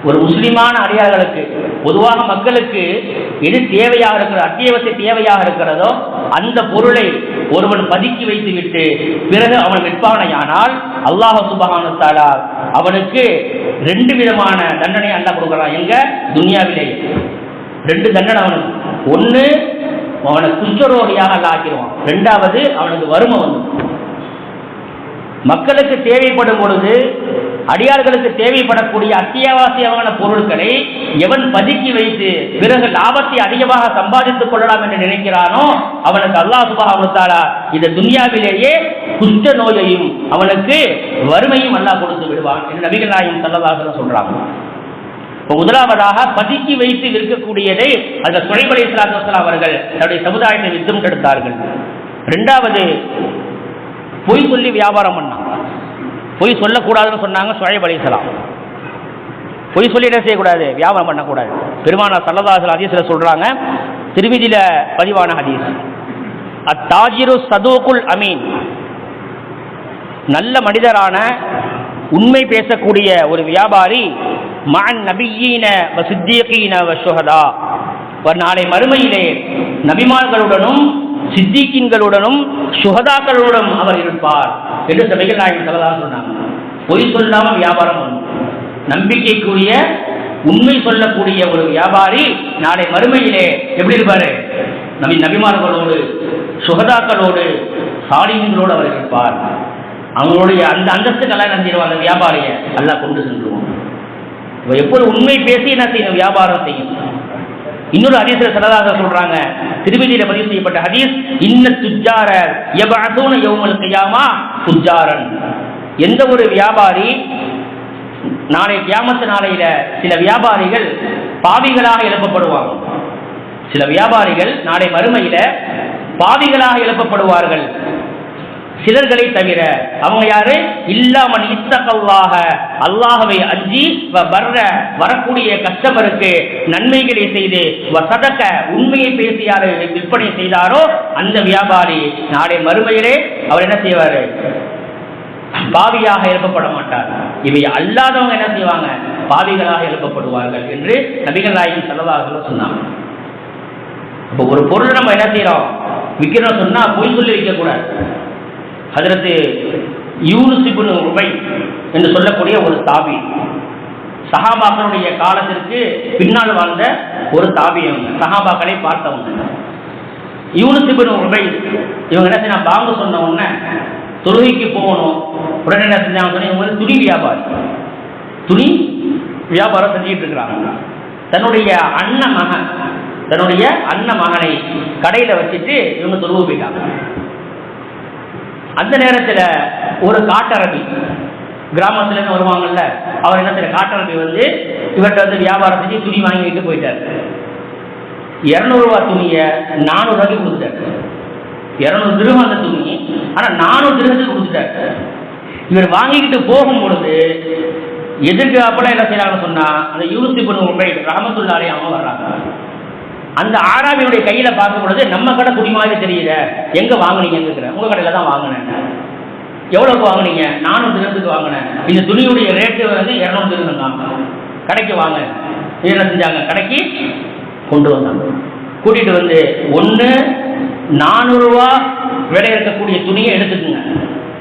ஒரு முஸ்லிமான அடியார்களுக்கு பொதுவாக மக்களுக்கு எது தேவையாக இருக்கிற அத்தியாவசிய தேவையாக இருக்கிறதோ அந்த பொருளை ஒருவன் பதுக்கி வைத்து விட்டு பிறகு அவன் விற்பானையானால் அல்லாஹ் சுப்ஹானஹு வ தஆலா அவனுக்கு 2 விதமான தண்டனை அல்லாஹ் கொடுக்குறான். எங்க துன்யாவிலேயே 2 தண்டனை அவனுக்கு. ஒன்று, அவனை குஷ்டரோகியாக அல்லாஹ் ஆக்கிடுவான். 2வது, அவனுக்கு வறுமை வந்து மக்களுக்கு தேவைப்படும் பொழுது அடியார்களுக்கு தேவைப்படக்கூடிய அத்தியாவசியமான பொருட்களை எவன் பதுக்கி வைத்து பிறகு லாபத்தை அதிகமாக சம்பாதித்துக் கொள்ளலாம் என்று நினைக்கிறானோ அவனுக்கு அல்லாஹ் சுப்ஹானஹு வ தஆலா இந்த துன்யாவிலேயே குஷ்ட நோயையும் அவனுக்கு வறுமையும் அல்லாஹ் கொடுத்து விடுவான் என்று நபிகள் நாயகம் ஸல்லல்லாஹு அலைஹி வஸல்லம் சொல்றாங்க. முதலாவதாக பதுக்கி வைத்து விற்கக்கூடியதை அந்த ஷுஐப் அலைஹிஸ்ஸலாத்து வஸ்ஸலாம் அவர்கள் தன்னுடைய சமுதாயத்தை வித்தும் தடுத்தார்கள். 2வது, பொய் சொல்லி வியாபாரம் பண்ணாங்க. பொய் சொல்லக்கூடாதுன்னு சொன்னாங்க ஷுஐப் அலைஹிஸ்ஸலாம். பொய் சொல்லி என்ன செய்யக்கூடாது, வியாபாரம் பண்ணக்கூடாது. பெருமானார் ஸல்லல்லாஹு அலைஹி வஸல்லம் ஹதீஸ்ல சொல்றாங்க, திருமிதியில பதிவான ஹதீஸ், அத்தாஜிரு சதூகுல் அமீன், நல்ல மனிதரான உண்மை பேசக்கூடிய ஒரு வியாபாரி மஅன் நபியீன வ சித்தீகீன வ ஷுஹதா, நாளை மறுமையிலே நபிமார்களுடனும் சித்திகீன்களுடனும் சுஹதாக்களுடனும் அவர் இருப்பார் என்று நபிகள் நாயகம் ஸல்லல்லாஹு அலைஹி வஸல்லம் சொன்னாங்க. பொய் சொல்லாமல் வியாபாரம் பண்ணும் நம்பிக்கைக்குரிய உண்மை சொல்லக்கூடிய ஒரு வியாபாரி நாளை மறுமையிலே எப்படி இருப்பாரு, நபிமார்களோடு சுஹதாக்களோடு சாலிஹீன்களோடு அவர் இருப்பார். அவங்களுடைய அந்த அந்தஸ்துக்கெல்லாம் என்ன செய்வோம், அந்த வியாபாரியை அல்லாஹ் கொண்டு சென்றுவோம். எப்போது உண்மை பேசி என்ன செய்யணும், வியாபாரம் செய்யும். இன்னொரு ஹதீஸ்ல ஸல்லல்லாஹு அலைஹி வஸல்லம் சொல்றாங்க, திருமதியில பதிவு செய்யப்பட்ட ஹதீஸ், இன்ன துஜ்ஜார யபஅஸூன யௌமல் கியாமா துஜ்ஜாரன், எந்த ஒரு வியாபாரி நாளை கியாமத் நாளையில சில வியாபாரிகள் பாவிகளாக எழுப்பப்படுவாங்க. சில வியாபாரிகள் நாளை மறுமையில பாவிகளாக எழுப்பப்படுவார்கள். சிலர்களை தவிர அவங்க யாரு, இல்லாமன் இத்தகல்லாஹ, அல்லாஹ்வை அஞ்சி வரக்கூடிய கஸ்டமருக்கு நன்மைகளை செய்து வசதக உண்மையை பேசி யாரு விற்பனை செய்தாரோ அந்த வியாபாரி நாளை மறுமையிலே அவர் என்ன செய்வாரு, பாவியாக எழுப்பப்பட மாட்டார். இவை அல்லாதவங்க என்ன செய்வாங்க, பாவிகளாக எழுப்பப்படுவார்கள் என்று நபிகள் நாயகம் ஸல்லல்லாஹு அலைஹி வஸல்லம் சொன்னாங்க. இப்போ ஒரு பொருள் நம்ம என்ன செய்யறோம், விற்கிறோம் சொன்னா பொய் சொல்லி விற்கக்கூடாது. ஹஜ்ரத் யூனுஸ் இப்னு உபை என்று சொல்லக்கூடிய ஒரு தாபி, சஹாபாக்களுடைய காலத்திற்கு பின்னால் வாழ்ந்த ஒரு தாபி. சஹாபாக்களை பார்த்தவங்க யூனுஸ் இப்னு உபை. இவங்க என்ன செய்ய, பாங்கு சொன்ன உடனே தொழுகைக்கு போகணும். உடனே என்ன செஞ்சாங்க சொன்னா, இவங்க துணி வியாபாரி. துணி வியாபாரம் செஞ்சுட்டு இருக்கிறாங்க. தன்னுடைய அண்ணன் மகனை கடையில் வச்சுட்டு இவங்க தொழுவு போயிட்டாங்க. அந்த நேரத்தில் ஒரு காட்டரபி, கிராமத்துலேருந்து வருவாங்கல்ல, அவர் என்ன செய்ய, காட்டரபி வந்து இவர்கிட்ட வந்து வியாபாரம் செஞ்சு துணி வாங்கிட்டு போயிட்டார். 200 ரூபா துணியை 400 ரூபாய்க்கு கொடுத்துட்டார். 200 திருகம் அந்த துணி, ஆனால் 400 திருகத்துக்கு கொடுத்துட்டார். இவர் வாங்கிக்கிட்டு போகும் பொழுது எதிர்காப்பெல்லாம் என்ன செய்யறாங்கன்னு சொன்னா, அந்த யூனுஸ் இப்னு உபைத் ரஹ்மத்துல்லாஹி அலைஹி அவங்க வர்றாங்க. அந்த ஆராபியுடைய கையில பார்க்கும் பொழுது நம்ம கடை துணி மாதிரி தெரியல, எங்க வாங்கினீங்கன்னு கேட்கிறேன். உங்க கடையில தான் வாங்கினேன். எவ்வளவுக்கு வாங்கினீங்க? 400 திருகத்துக்கு வாங்கினேன். இந்த துணியுடைய ரேட்டு வந்து 200 திருகம் தான். கடைக்கு வாங்க. என்ன செஞ்சாங்க, கடைக்கு கொண்டு வந்தாங்க. கூட்டிட்டு வந்து ஒன்று 400 ரூபா விலை இருக்கக்கூடிய துணியை எடுத்துக்குங்க,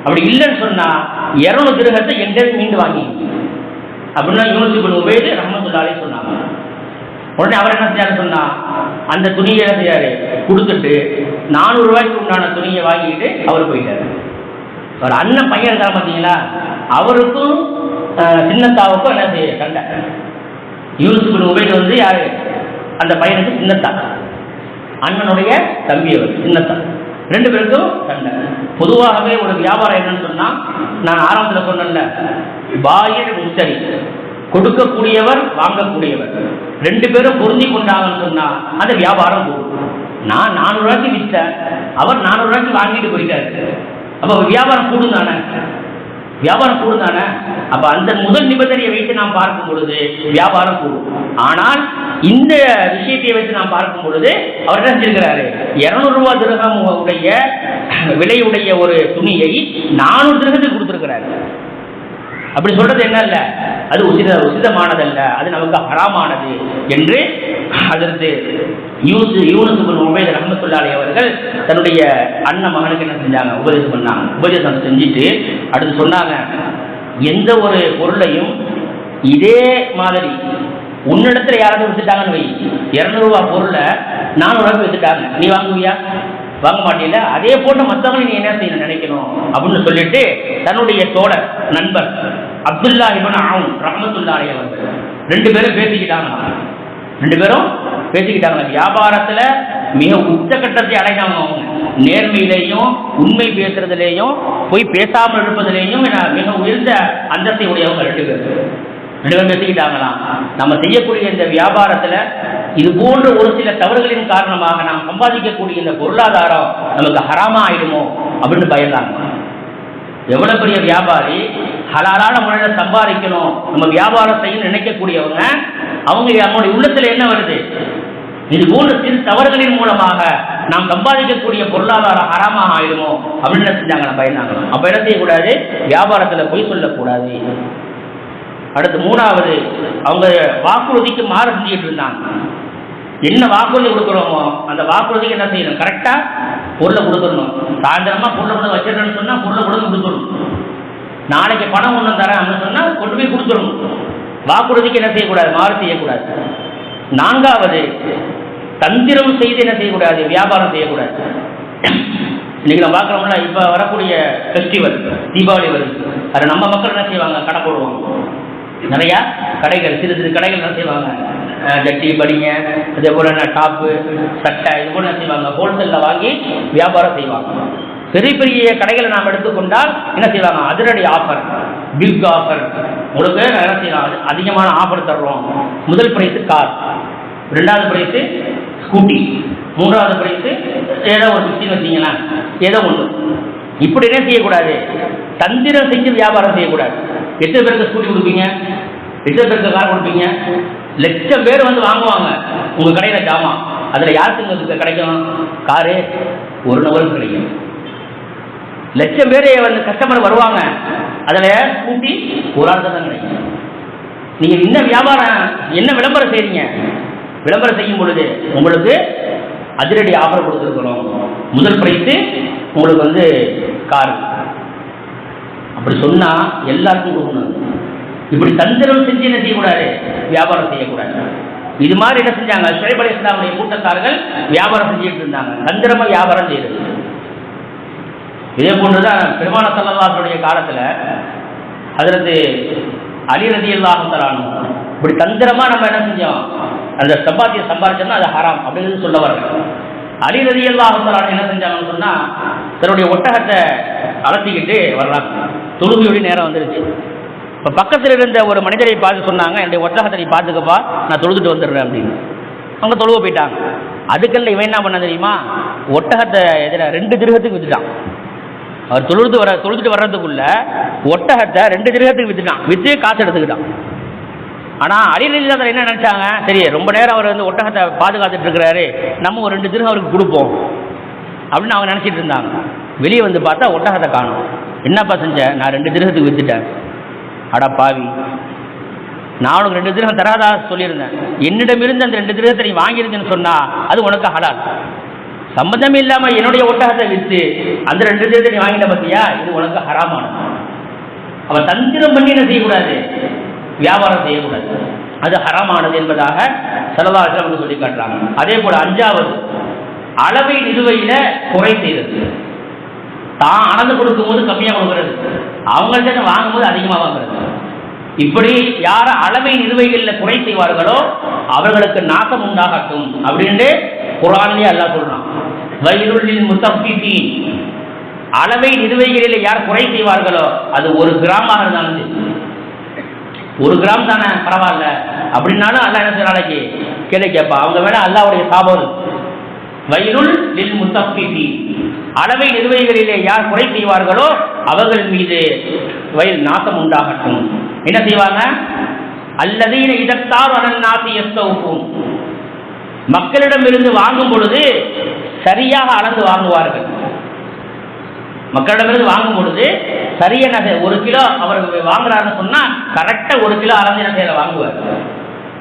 அப்படி இல்லைன்னு சொன்னா 200 திருகத்தை எங்கேருந்து மீண்டு வாங்கி அப்படின்னா யூனுஸ் இப்னு உபைத் ரஹ்மத்துல்லாஹி அலைஹி சொன்னாங்க. உடனே அவர் என்ன செய்யாரு சொன்னா, அந்த துணியை என்ன செய்யாரு கொடுத்துட்டு 400 ரூபாய்க்கு உண்டான துணியை வாங்கிட்டு அவர் போயிட்டாரு. அவர் அண்ணன் பையன் இருக்காரு பார்த்தீங்களா, அவருக்கும் சின்னத்தாவுக்கும் என்ன செய்ய சண்டை. யூனுஸ் இப்னு உபைத் வந்து யாரு, அந்த பையனுக்கு சின்னத்தா, அண்ணனுடைய தம்பி அவர் சின்னத்தா, 2 பேருக்கும் சண்டை. பொதுவாகவே ஒரு வியாபாரம் என்னன்னு சொன்னா, நான் ஆரம்பத்தில் சொன்னேன்ல, பாயிர் முஸ்தரி, கொடுக்கக்கூடியவர் வாங்கக்கூடியவர் 2 பேரும் பொருந்தி கொண்டாங்கன்னு சொன்னா அந்த வியாபாரம் போகும். நான் 400 ரூபாய்க்கு விற்றேன், அவர் 400 ரூபாய்க்கு வாங்கிட்டு போயிட்டாரு. அப்போ வியாபாரம் கூடும் தானே, வியாபாரம் கூடும் தானே. அப்ப அந்த முதல் நிபந்தனையை வைத்து நாம் பார்க்கும் பொழுது வியாபாரம் கூடும். ஆனால் இந்த விஷயத்தை வைத்து நாம் பார்க்கும் பொழுது அவர் என்ன செஞ்சிருக்கிறாரு, 200 ரூபா திரகம் உடைய விலையுடைய ஒரு துணியை 400 திரகத்துக்கு கொடுத்திருக்கிறாரு. அப்படி சொல்றது என்ன இல்ல, அது உசிதமானதல்ல, அது நமக்கு ஹராமானது என்று அதற்கு யூனுஸ் இப்னு உபைத் ரஹ்மத்துல்லாஹி அலைஹி அவர்கள் தன்னுடைய அண்ணன் மகனுக்கு என்ன செஞ்சாங்க, உபதேசம் பண்ணாங்க. உபதேசம் செஞ்சுட்டு அடுத்து சொன்னாங்க, எந்த ஒரு பொருளையும் இதே மாதிரி உன்னிடத்துல யாராவது வித்துட்டாங்கன்னு வை, 200 ரூபா பொருளை 400 ரூபாய்க்கு வித்துட்டாங்க, நீ வாங்குவியா? வாங்க மாட்டீங்களா? அதே போட்டு மற்றவங்க நீ என்ன செய்ய நினைக்கணும் அப்படின்னு சொல்லிட்டு தன்னுடைய தோழர் நண்பர் அப்துல்லா இப்னு அவுன் ரஹ்மத்துல்லாஹி அலைஹி அவர்கள் 2 பேரும் பேசிக்கிட்டாங்க. வியாபாரத்துல மிக உச்சகட்டத்தை அடைஞ்சாங்க. அவங்க நேர்மையிலையும் உண்மை பேசுறதுலேயும் போய் பேசாமல் இருப்பதிலேயும் மிக உயர்ந்த அந்தஸ்தை உடையவங்க 2 பேரும் பேசிக்கிட்டாங்களாம். நம்ம செய்யக்கூடிய இந்த வியாபாரத்துல இது போன்ற ஒரு சில தவறுகளின் காரணமாக நாம் சம்பாதிக்கக்கூடிய இந்த பொருளாதாரம் நமக்கு ஹராமா ஆயிடுமோ அப்படின்னு பயந்தாங்க. எவ்வளவு பெரிய வியாபாரி ஹலாலான முறையில் சம்பாதிக்கணும், நம்ம வியாபாரம் செய்ய நினைக்கக்கூடியவங்க, அவங்களுடைய உள்ளத்துல என்ன வருது, இது போன்ற சிறு தவறுகளின் மூலமாக நாம் சம்பாதிக்கக்கூடிய பொருளாதாரம் ஹராமாக ஆயிடுமோ அப்படின்னு செஞ்சாங்க, பயந்தாங்க. அப்ப என்ன செய்யக்கூடாது, வியாபாரத்துல பொய் சொல்லக்கூடாது. அடுத்து 3வது, அவங்க வாக்குறுதிக்கு மாறு செஞ்சுட்டு இருந்தாங்க. என்ன வாக்குறுதி கொடுக்குறோமோ அந்த வாக்குறுதிக்கு என்ன செய்யணும், கரெக்டா பொருளை கொடுத்துடணும். சாயந்தரமா பொருளை கொண்டு வச்சிடணும்னு சொன்னா பொருளை கொண்டு கொடுத்துடணும். நாளைக்கு பணம் ஒன்று தரேன் அப்படின்னு சொன்னா கொண்டு போய் கொடுத்துடணும். வாக்குறுதிக்கு என்ன செய்யக்கூடாது, மாறு செய்யக்கூடாது. 4வது, தந்திரம் செய்து என்ன செய்யக்கூடாது, வியாபாரம் செய்யக்கூடாது. இன்னைக்கு நம்ம பார்க்குறோம்ல, இப்போ வரக்கூடிய ஃபெஸ்டிவல் தீபாவளி வருது, அது நம்ம மக்கள் என்ன செய்வாங்க, கடை போடுவாங்க. நிறையா கடைகள், சிறு சிறு கடைகள் என்ன செய்வாங்க, ஜட்டி படிங்க, அதே போல் என்ன டாப்பு சட்டை, இது போல் என்ன செய்வாங்க, ஹோல்சேலில் வாங்கி வியாபாரம் செய்வாங்க. பெரிய பெரிய கடைகளை நாம் எடுத்துக்கொண்டால் என்ன செய்வாங்க, அதிரடி ஆஃபர், பிக் ஆஃபர், உங்களுக்கு என்ன செய்யலாம், அதிகமான ஆஃபர் தர்றோம். முதல் பிரைஸு கார், 2வது பிரைஸு ஸ்கூட்டி, 3வது பிரைஸு ஏதோ ஒரு 15 வச்சிங்களா, ஏதோ ஒன்று. இப்படி என்ன செய்யக்கூடாது, தந்திரம் செஞ்சு வியாபாரம் செய்யக்கூடாது. எத்தனை பேருக்கு ஸ்கூட்டி கொடுப்பீங்க, எத்தனை பேருக்கு கார் கொடுப்பீங்க, லட்சம் பேர் வந்து வாங்குவாங்க உங்கள் கடையில் ஜாமான். அதில் யாருக்கு கிடைக்கும், காரு 1 நபருக்கு கிடைக்கும். லட்சம் பேர் வந்து கஸ்டமர் வருவாங்க, அதில் ஸ்கூட்டி 1 ஆளுக்கு தான் கிடைக்கும். நீங்கள் என்ன வியாபாரம், என்ன விளம்பரம் செய்றீங்க, விளம்பரம் செய்யும் பொழுது உங்களுக்கு அதிரடி ஆஃபர் கொடுத்துருக்குறோம், முதல் பிரைஸு உங்களுக்கு வந்து கார், அப்படி சொன்னால் எல்லாருக்கும் கொடுக்கணும். இப்படி தந்திரம் செஞ்சு என்ன செய்யக்கூடாது, வியாபாரம் செய்யக்கூடாது. இது மாதிரி என்ன செஞ்சாங்க, ஷுஐப் அலைஹிஸ்ஸலாமுடைய கூட்டத்தார்கள் வியாபாரம் செஞ்சுட்டு இருந்தாங்க, தந்திரமாக வியாபாரம் செய்யறது. இதே போன்றுதான் பெருமானார் ஸல்லல்லாஹு அலைஹி வஸல்லம் காலத்தில் ஹஜ்ரத் அலி ரலியல்லாஹு தஆலா அன்ஹு. இப்படி தந்திரமா நம்ம என்ன செஞ்சோம், அந்த சம்பாதிச்சோம்னா அது ஹராம் அப்படிங்கிறது சொல்ல வர்றேன். அலி ரலியல்லாஹு தஆலா என்ன செஞ்சாங்கன்னு சொன்னா, தன்னுடைய ஒட்டகத்தை அலத்திக்கிட்டு வர்றாங்க. தொழுகையுடைய நேரம் வந்துருச்சு. இப்போ பக்கத்தில் இருந்த ஒரு மனிதரை பார்த்து சொன்னாங்க, என்னுடைய ஒட்டகத்தை நீ பார்த்துக்கப்பா, நான் தொழுதுட்டு வந்துடுறேன் அப்படின்னு. அவங்க தொழுவ போயிட்டாங்க. அதுக்கல்ல இவன் என்ன பண்ண தெரியுமா, ஒட்டகத்தை எதிர 2 திரகத்துக்கு வித்துட்டான். அவர் தொழுதுட்டு வர்றதுக்குள்ள ஒட்டகத்தை 2 திரகத்துக்கு வித்துட்டான். வித்து காசு எடுத்துக்கிட்டான். ஆனால் அலி ரலியல்லாஹு தஆலா என்ன நினச்சாங்க, சரி ரொம்ப நேரம் அவர் வந்து ஒட்டகத்தை பாதுகாத்துட்டு இருக்கிறாரு, நம்ம ஒரு 2 திரகம் அவருக்கு கொடுப்போம் அப்படின்னு அவங்க நினச்சிட்டு இருந்தாங்க. வெளியே வந்து பார்த்தா ஒட்டகத்தை காணும். என்னப்பா செஞ்ச, நான் 2 திரகத்துக்கு வித்துட்டேன். அடா பாவி, நான் உனக்கு 2 திரகம் தராதா சொல்லியிருந்தேன். என்னிடமிருந்து அந்த 2 திரகத்தை நீ வாங்கியிருந்தேன்னு சொன்னா அது உனக்கு ஹலால். சம்பந்தமே இல்லாமல் என்னுடைய ஒட்டகத்தை விற்று அந்த 2 திரகத்தை நீ வாங்கிட்ட பார்த்தியா, இது உனக்கு ஹராமானது. அவன் தந்திரம் பண்ணி என்ன செய்யக்கூடாது, வியாபாரம் செய்யக்கூடாது, அது ஹராமானது என்பதாக ஸல்லல்லாஹு அலைஹி வஸல்லம் சொல்லி காட்டுறாங்க. அதே போல 5வது அளவை நிலுவையில குறை செய்வது. தான் அளந்து கொடுக்கும்போது கம்மியாக கொடுக்கறது, அவங்கள்ட்ட வாங்கும்போது அதிகமாக வாங்குறது. இப்படி யார அளவை நிலுவைகளில் குறை செய்வார்களோ அவர்களுக்கு நாசம் உண்டாகட்டும் அப்படின்ட்டு குர்ஆன்லயே அல்லாஹ் சொல்றான். வயலுல் முத்தஃபிஃபீன், அளவை நிலுவைகளில் யார் குறை செய்வார்களோ அது 1 கிராமாக இருந்தாலும் 1 கிராம் தானே பரவாயில்ல அப்படின்னாலும் அல்லாஹ் என்ன செய்ய நாளைக்கு கேள்வி கேட்பா. அவங்க வேணா அல்லாஹ்வுடைய சாபம். வயலுல் லில் முத்தஃபிஃபீன், அளவை நிலுவைகளிலே யார் குறை செய்வார்களோ அவர்கள் மீது வயல் நாசம் உண்டாகட்டும். என்ன செய்வாங்க, அல்லதீன இதத்தார் அலன் நாசி யஸ்தௌஃபூன், மக்களிடமிருந்து வாங்கும் பொழுது சரியாக அளந்து வாங்குவார்கள். மக்களிடமிருந்து வாங்கும் பொழுது சரியான 1 கிலோ அவர் வாங்குறாருன்னு சொன்னா கரெக்டா 1 கிலோ அளந்து என்ன செய்யற வாங்குவார்.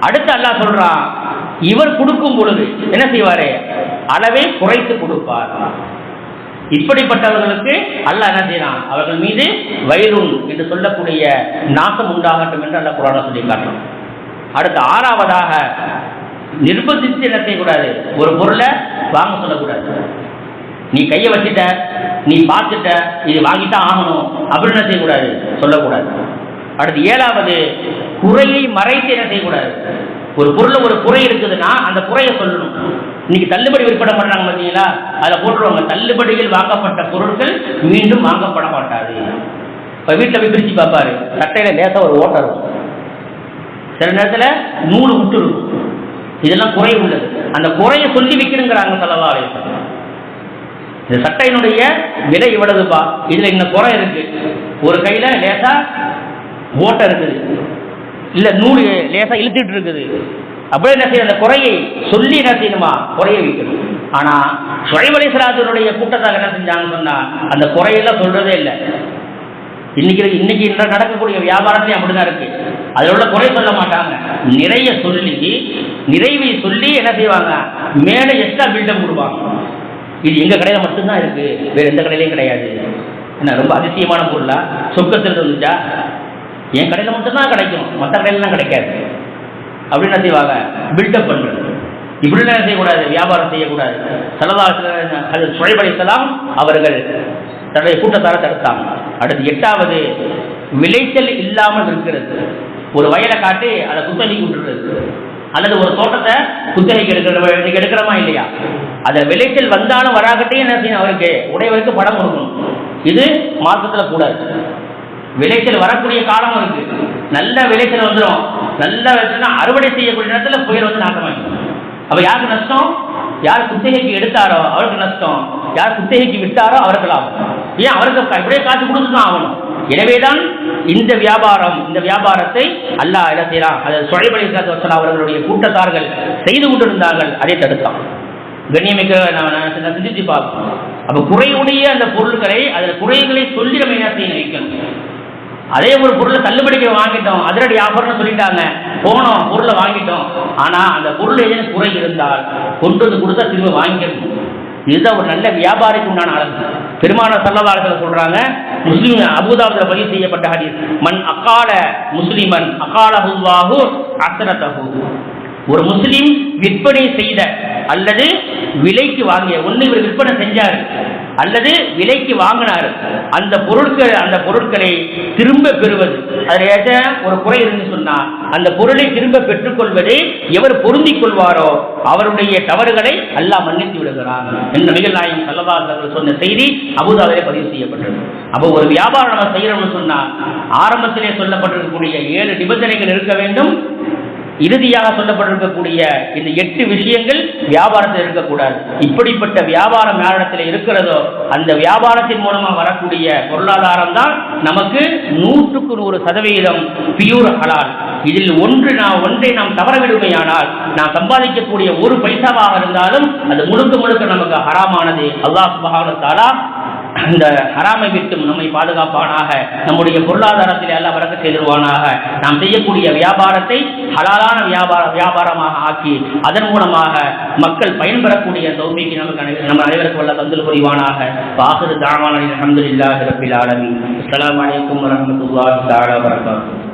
அடுத்து அல்லாஹ் சொல்றான், இவர் கொடுக்கும் பொழுது என்ன செய்வாரு, அளவை குறைத்து கொடுப்பார். இப்படிப்பட்டவர்களுக்கு அல்லாஹ் என்ன செய்யறான், அவர்கள் மீது வயலுன் என்று சொல்லக்கூடிய நாசம் உண்டாகட்டும் என்று அல்லாஹ் குர்ஆன்ல சொல்லி காட்டுறான். அடுத்து 6வதாக நிர்பந்தித்து என்ன செய்யக்கூடாது, ஒரு பொருளை வாங்க சொல்லக்கூடாது. நீ கையை வச்சுட்ட, நீ பார்த்துட்ட, இது வாங்கித்தான் ஆகணும் அப்படின்னு என்ன செய்யக்கூடாது, சொல்லக்கூடாது. அடுத்து 7வது குறையை மறைத்து என்ன செய்யக்கூடாது. ஒரு பொருள் ஒரு குறை இருக்குதுன்னா அந்த குறையை சொல்லணும். இன்னைக்கு தள்ளுபடி விற்பனை பண்றாங்க பார்த்தீங்களா, அதில் போட்டுருவாங்க, தள்ளுபடியில் வாங்கப்பட்ட பொருட்கள் மீண்டும் வாங்கப்பட மாட்டாது. இப்போ வீட்டில் போய் பிரித்து பார்ப்பாரு, சட்டையில லேசாக ஒரு ஓட்டை இருக்கும், சில நேரத்தில் நூல் விட்டு இருக்கும். இதெல்லாம் குறை உள்ளது. அந்த குறையை சொல்லி விற்கணுங்கிறாங்க ஸல்லல்லாஹு அலைஹி வஸல்லம். இந்த சட்டையினுடைய விலை இவ்வளவுப்பா, இதுல இந்த குறை இருக்கு, ஒரு கையில லேசா ஓட்டை இருக்குது, இல்ல நூல் லேசா இழுத்துட்டு இருக்குது, அப்படியே என்ன செய்ய, அந்த குறையை சொல்லி என்ன செய்யணுமா, குறையை வைக்கணும். ஆனா ஷுஐப் அலைஹிஸ்ஸலாத்துடைய கூட்டத்தார் என்ன செஞ்சாங்கன்னு சொன்னா அந்த குறையெல்லாம் சொல்றதே இல்லை. இன்னைக்கு நடக்கக்கூடிய வியாபாரத்திலே அப்படிதான் இருக்கு. அதில் உள்ள குறை சொல்ல மாட்டாங்க, நிறைய சொல்லி நிறைவை சொல்லி என்ன செய்வாங்க, மேலே எக்ஸ்ட்ரா பில்டப் கொடுப்பாங்க. இது எங்க கடையில மட்டும்தான் இருக்கு, வேற எந்த கடையிலையும் கிடையாது. என்ன ரொம்ப அதிசயமான பொருளா, சொர்க்கத்தில் இருந்துச்சா, என் கடையில மட்டும்தான் கிடைக்கும், மற்ற கடையிலாம் கிடைக்காது அப்படின்னு என்ன செய்வாங்க, பில்டப் பண்றது. இப்படிலாம் என்ன செய்யக்கூடாது, வியாபாரம் செய்யக்கூடாது. ஸல்லல்லாஹு ஷுஐப் அலைஹிஸ்ஸலாம் அவர்கள் தன்னுடைய கூட்டத்தாரை தடுத்தாங்க. அடுத்து 8வது விளைச்சல் இல்லாமல் இருக்கிறது. ஒரு வயலை காட்டி அதை குத்தகைக்கு விட்டுறது, அல்லது ஒரு தோட்டத்தை குத்தகைக்கு எடுக்கிறோமா இல்லையா, அதில் விளைச்சல் வந்தாலும் வராகட்டையும் என்ன செய்யணும், அவருக்கு உடையவருக்கு படம் கொடுக்கணும். இது மார்க்கத்தில் கூடாது. விளைச்சல் வரக்கூடிய காலம் இருக்கு, நல்ல விளைச்சல் வந்துடும், நல்ல விளைச்சல்னா அறுவடை செய்யக்கூடிய நேரத்தில் புயல் வந்து நாசமாகும். அப்ப யாருக்கு நஷ்டம், யார் குத்தகைக்கு எடுத்தாரோ அவருக்கு நஷ்டம், யார் குத்தகைக்கு விட்டாரோ அவருக்கு லாபம். ஏன், அவருக்கு இப்படியே காசு கொடுத்துதான் ஆகணும். எனவேதான் இந்த வியாபாரத்தை அல்லாஹ் என்ன செய்யறான், அதை ஷுஐப் அலைஹிஸ்ஸலாத்து வஸ்ஸலாம் அவர்களுடைய கூட்டத்தார்கள் செய்து கொண்டிருந்தார்கள், அதை தடுத்தான். கண்ணியமிக்க நான் சிந்திச்சு பார்ப்போம். அப்ப குறையுடைய அந்த பொருட்களை, அதில் குறைகளை சொல்லி நம்ம என்ன செய்ய வைக்கணும். அதே ஒரு பொருளை தள்ளுபடிக்கு வாங்கிட்டோம், அதிரடி ஆஃபர்னு சொல்லிட்டாங்க, போனோம் பொருளை வாங்கிட்டோம், ஆனா அந்த பொருள் ஏதேனும் குறை இருந்தால் கொண்டு வந்து கொடுத்தா திரும்ப வாங்கிக்கணும். இதுதான் ஒரு நல்ல வியாபாரிக்கு உண்டான அளவு. பெருமானார் ஸல்லல்லாஹு அலைஹி வஸல்லம் சொல்றாங்க, முஸ்லிம் அபூதாவுதுல பதிவு செய்யப்பட்ட ஹதீஸ், மன் அகால முஸ்லிமன் அகாலஹுல்லாஹு அஸ்ரதஹு. ஒரு முஸ்லிம் விற்பனை செய்த அல்லது விலைக்கு வாங்கிய ஒன்று இவர் விற்பனை செஞ்சார் அல்லது விலைக்கு வாங்கினார் அந்த பொருட்களை திரும்ப பெறுவது, அதில் ஒரு குறை இருந்து சொன்னால் அந்த பொருளை திரும்ப பெற்றுக்கொள்வதை எவர் பொருந்திக் கொள்வாரோ அவருடைய தவறுகளை அல்லாஹ் மன்னித்து விடுகிறார் என்று நபிகள் நாயகம் ஸல்லல்லாஹு அலைஹி வஸல்லம் சொன்ன செய்தி அபூதாவிலே பதிவு செய்யப்பட்டது. அப்போ ஒரு வியாபாரம் நம்ம செய்யறோம்னு சொன்னா ஆரம்பத்திலே சொல்லப்பட்டிருக்கக்கூடிய 7 நிபந்தனைகள் இருக்க வேண்டும். இறுதியாக சொல்லப்பட்டிருக்கக்கூடிய இந்த 8 விஷயங்கள் வியாபாரத்தில் இருக்கக்கூடாது. இப்படிப்பட்ட வியாபாரம் யாரிடத்தில் இருக்கிறதோ அந்த வியாபாரத்தின் மூலமாக வரக்கூடிய பொருளாதாரம் தான் நமக்கு 100% பியூர் ஹலால். இதில் ஒன்றை நாம் தவறவிடுமையானால் நாம் சம்பாதிக்கக்கூடிய ஒரு பைசாவாக இருந்தாலும் அது முழுக்க நமக்கு ஹராமானது. அல்லாஹ் சுப்ஹானஹு வ தஆலா அந்த ஹராமை விட்டும் நம்மை பாதுகாப்பானாக. நம்முடைய பொருளாதாரத்தில் எல்லாம் வரக்க செய்திருவானாக. நாம் செய்யக்கூடிய வியாபாரத்தை ஹலாலான வியாபாரமாக ஆக்கி அதன் மூலமாக மக்கள் பயன்பெறக்கூடிய தௌஃபீக் நம்ம அனைவருக்கும் வல்ல தந்தல் புரிவானாக. வாஹிரு தஅவானா அல்ஹம்துலில்லாஹி ரப்பில் ஆலமீன். அஸ்ஸலாமு அலைக்கும் வரஹ்மத்துல்லாஹி தஆலா வபரகாத்துஹு.